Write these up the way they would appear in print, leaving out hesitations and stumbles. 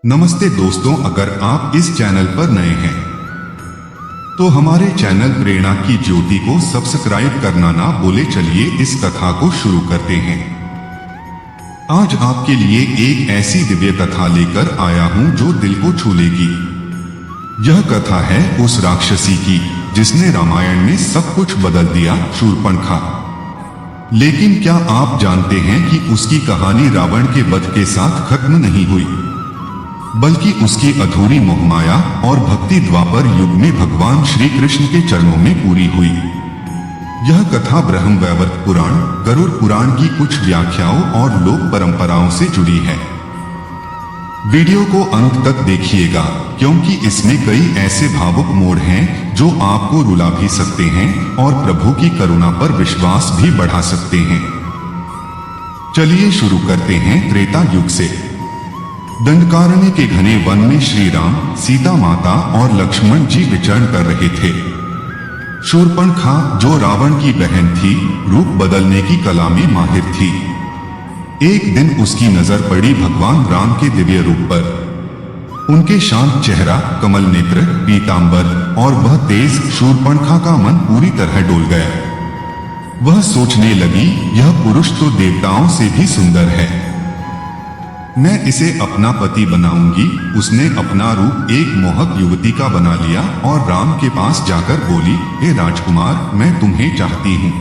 नमस्ते दोस्तों, अगर आप इस चैनल पर नए हैं तो हमारे चैनल प्रेरणा की ज्योति को सब्सक्राइब करना ना भूले। चलिए इस कथा को शुरू करते हैं। आज आपके लिए एक ऐसी दिव्य कथा लेकर आया हूं जो दिल को छू लेगी। यह कथा है उस राक्षसी की जिसने रामायण में सब कुछ बदल दिया, शूर्पणखा। लेकिन क्या आप जानते हैं कि उसकी कहानी रावण के वध के साथ खत्म नहीं हुई, बल्कि उसकी अधूरी मोहमाया और भक्ति द्वापर युग में भगवान श्री कृष्ण के चरणों में पूरी हुई। यह कथा ब्रह्मवैवर्त पुराण, गरुड़ पुराण की कुछ व्याख्याओं और लोक परंपराओं से जुड़ी है। वीडियो को अंत तक देखिएगा, क्योंकि इसमें कई ऐसे भावुक मोड़ हैं जो आपको रुला भी सकते हैं और प्रभु की करुणा पर विश्वास भी बढ़ा सकते हैं। चलिए शुरू करते हैं त्रेता युग से। दंडकारण्य के घने वन में श्री राम, सीता माता और लक्ष्मण जी विचरण कर रहे थे। शूर्पणखा, जो रावण की बहन थी, रूप बदलने की कला में माहिर थी। एक दिन उसकी नजर पड़ी भगवान राम के दिव्य रूप पर। उनके शांत चेहरा, कमल नेत्र, पीतांबर और वह तेज शूर्पणखा का मन पूरी तरह डोल गया। वह सोचने लगी, यह पुरुष तो देवताओं से भी सुंदर है। मैं इसे अपना पति बनाऊंगी। उसने अपना रूप एक मोहक युवती का बना लिया और राम के पास जाकर बोली, हे राजकुमार, मैं तुम्हें चाहती हूँ,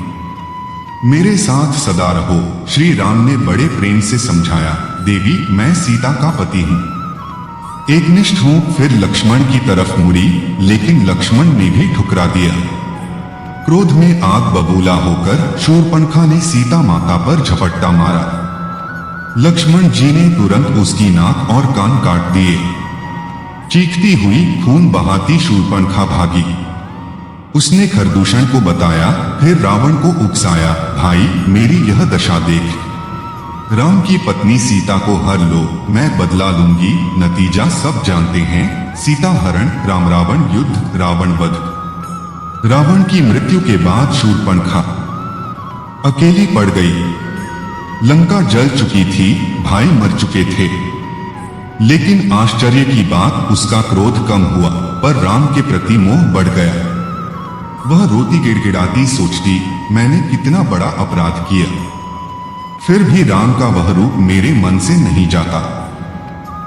मेरे साथ सदा रहो। श्री राम ने बड़े प्रेम से समझाया, देवी, मैं सीता का पति हूँ, एकनिष्ठ हूँ। फिर लक्ष्मण की तरफ मुड़ी, लेकिन लक्ष्मण ने भी ठुकरा दिया। क्रोध में आग बबूला होकर शूर्पणखा ने सीता माता पर झपट्टा मारा। लक्ष्मण जी ने तुरंत उसकी नाक और कान काट दिए। चीखती हुई, खून बहाती शूर्पणखा भागी। उसने खरदूषण को बताया, फिर रावण को उकसाया, भाई, मेरी यह दशा देख। राम की पत्नी सीता को हर लो, मैं बदला लूंगी। नतीजा सब जानते हैं, सीता हरण, राम रावण युद्ध, रावण वध। रावण की मृत्यु के बाद शूर्पणखा अकेली पड़ गई। लंका जल चुकी थी, भाई मर चुके थे। लेकिन आश्चर्य की बात, उसका क्रोध कम हुआ, पर राम के प्रति मोह बढ़ गया। वह रोती गिड़गिड़ाती सोचती, मैंने कितना बड़ा अपराध किया, फिर भी राम का वह रूप मेरे मन से नहीं जाता।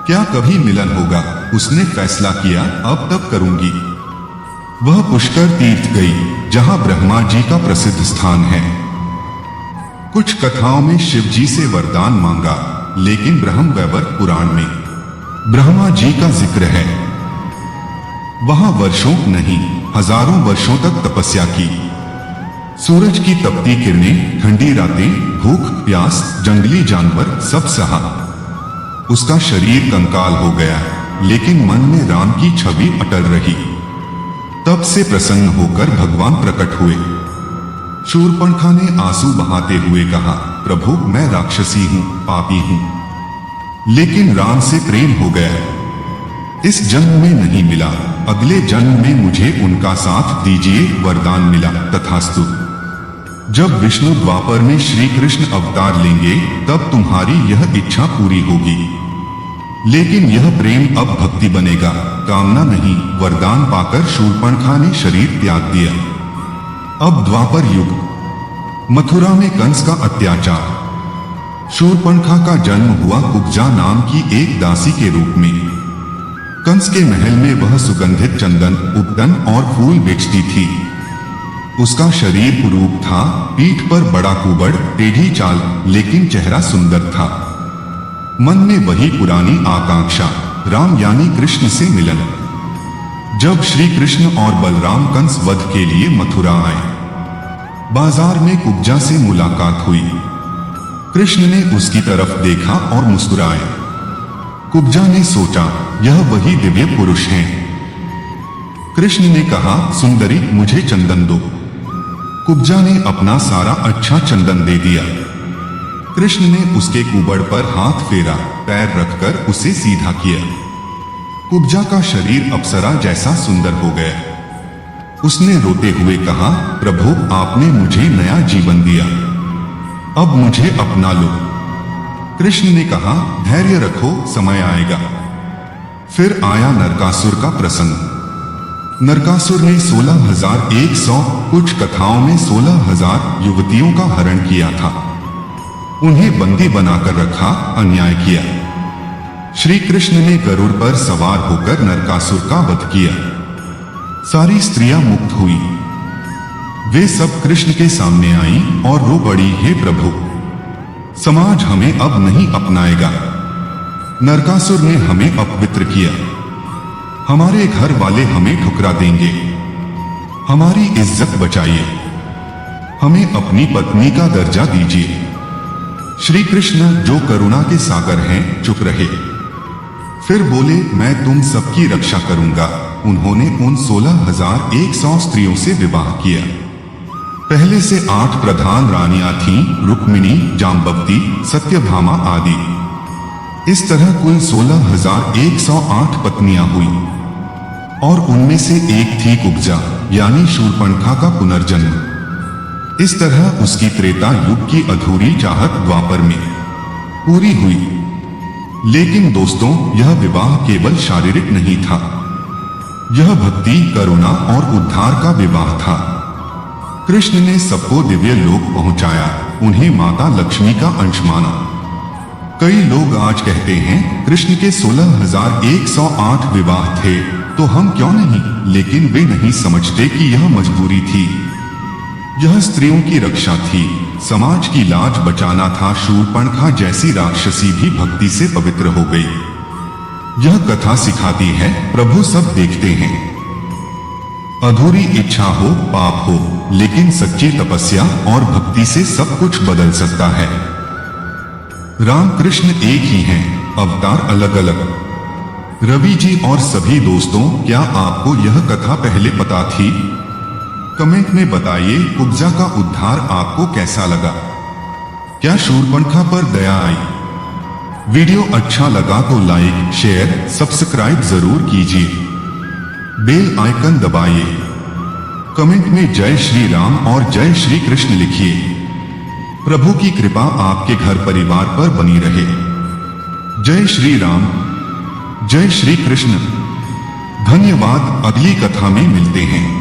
क्या कभी मिलन होगा? उसने फैसला किया, अब तक करूंगी। वह पुष्कर तीर्थ गई, जहां ब्रह्मा जी का प्रसिद्ध स्थान है। कुछ कथाओं में शिव जी से वरदान मांगा, लेकिन ब्रह्मवैवर्त पुराण में ब्रह्मा जी का जिक्र है। वहां वर्षों नहीं, हजारों वर्षों तक तपस्या की। सूरज की तपती किरणें, ठंडी रातें, भूख प्यास, जंगली जानवर सब सहा। उसका शरीर कंकाल हो गया, लेकिन मन में राम की छवि अटल रही। तब से प्रसन्न होकर भगवान प्रकट हुए। शूर्पणखा ने आंसू बहाते हुए कहा, प्रभु, मैं राक्षसी हूँ, पापी हूँ, लेकिन राम से प्रेम हो गया। इस जन्म में नहीं मिला, अगले जन्म में मुझे उनका साथ दीजिए। वरदान मिला, तथास्तु। जब विष्णु द्वापर में श्री कृष्ण अवतार लेंगे, तब तुम्हारी यह इच्छा पूरी होगी। लेकिन यह प्रेम अब भक्ति बनेगा, कामना नहीं। वरदान पाकर शूर्पणखा ने शरीर त्याग दिया। अब द्वापर युग, मथुरा में कंस का अत्याचार। शूर्पणखा का जन्म हुआ कुब्जा नाम की एक दासी के रूप में। कंस के महल में वह सुगंधित चंदन, उपटन और फूल बेचती थी। उसका शरीर कुरूप था, पीठ पर बड़ा कुबड़, टेढ़ी चाल, लेकिन चेहरा सुंदर था। मन में वही पुरानी आकांक्षा, राम यानी कृष्ण से मिलन। जब श्री कृष्ण और बलराम कंस वध के लिए मथुरा आए, बाजार में कुब्जा से मुलाकात हुई। कृष्ण ने उसकी तरफ देखा और मुस्कुराए। कुब्जा ने सोचा, यह वही दिव्य पुरुष हैं। कृष्ण ने कहा, सुंदरी, मुझे चंदन दो। कुब्जा ने अपना सारा अच्छा चंदन दे दिया। कृष्ण ने उसके कुबड़ पर हाथ फेरा, पैर रखकर उसे सीधा किया। कुब्जा का शरीर अप्सरा जैसा सुंदर हो गया। उसने रोते हुए कहा, प्रभु, आपने मुझे नया जीवन दिया, अब मुझे अपना लो। कृष्ण ने कहा, धैर्य रखो, समय आएगा। फिर आया नरकासुर का प्रसंग। नरकासुर ने 16,100 कुछ कथाओं में 16,000 युवतियों का हरण किया था। उन्हें बंदी बनाकर रखा, अन्याय किया। श्री कृष्ण ने गरुड़ पर सवार होकर नरकासुर का वध किया। सारी स्त्रियां मुक्त हुई। वे सब कृष्ण के सामने आईं और रो पड़ी, हे प्रभु, समाज हमें अब नहीं अपनाएगा। नरकासुर ने हमें अपवित्र किया। हमारे घर वाले हमें ठुकरा देंगे। हमारी इज्जत बचाइए। हमें अपनी पत्नी का दर्जा दीजिए। श्री कृष्ण जो करुणा के सागर हैं, चुप रहे। फिर बोले, मैं तुम सबकी रक्षा करूंगा। उन्होंने उन 16,100 स्त्रियों से विवाह किया। पहले से 8 प्रधान रानियां थीं, रुक्मिणी, जाम्बवती, सत्यभामा आदि। इस तरह कुल 16,108 पत्नियां हुई और उनमें से एक थी कुब्जा, यानी शूर्पणखा का पुनर्जन्म। इस तरह उसकी त्रेता युग की अधूरी चाहत द्वापर में पूरी हुई। लेकिन दोस्तों, यह विवाह केवल शारीरिक नहीं था। यह भक्ति, करुणा और उद्धार का विवाह था। कृष्ण ने सबको दिव्य लोक पहुंचाया, उन्हें माता लक्ष्मी का अंश माना। कई लोग आज कहते हैं कृष्ण के 16,108 विवाह थे, तो हम क्यों नहीं, लेकिन वे नहीं समझते कि यह मजबूरी थी। यह स्त्रियों की रक्षा थी, समाज की लाज बचाना था। शूर्पणखा जैसी राक्षसी भी भक्ति से पवित्र हो गई। यह कथा सिखाती है, प्रभु सब देखते हैं। अधूरी इच्छा हो, पाप हो, लेकिन सच्ची तपस्या और भक्ति से सब कुछ बदल सकता है। राम कृष्ण एक ही हैं, अवतार अलग अलग। रवि जी और सभी दोस्तों, क्या आपको यह कथा पहले पता थी? कमेंट में बताइए कुब्जा का उद्धार आपको कैसा लगा। क्या शूर्पणखा पर दया आई? वीडियो अच्छा लगा तो लाइक, शेयर, सब्सक्राइब जरूर कीजिए। बेल आइकन दबाइए। कमेंट में जय श्री राम और जय श्री कृष्ण लिखिए। प्रभु की कृपा आपके घर परिवार पर बनी रहे। जय श्री राम, जय श्री कृष्ण। धन्यवाद। अगली कथा में मिलते हैं।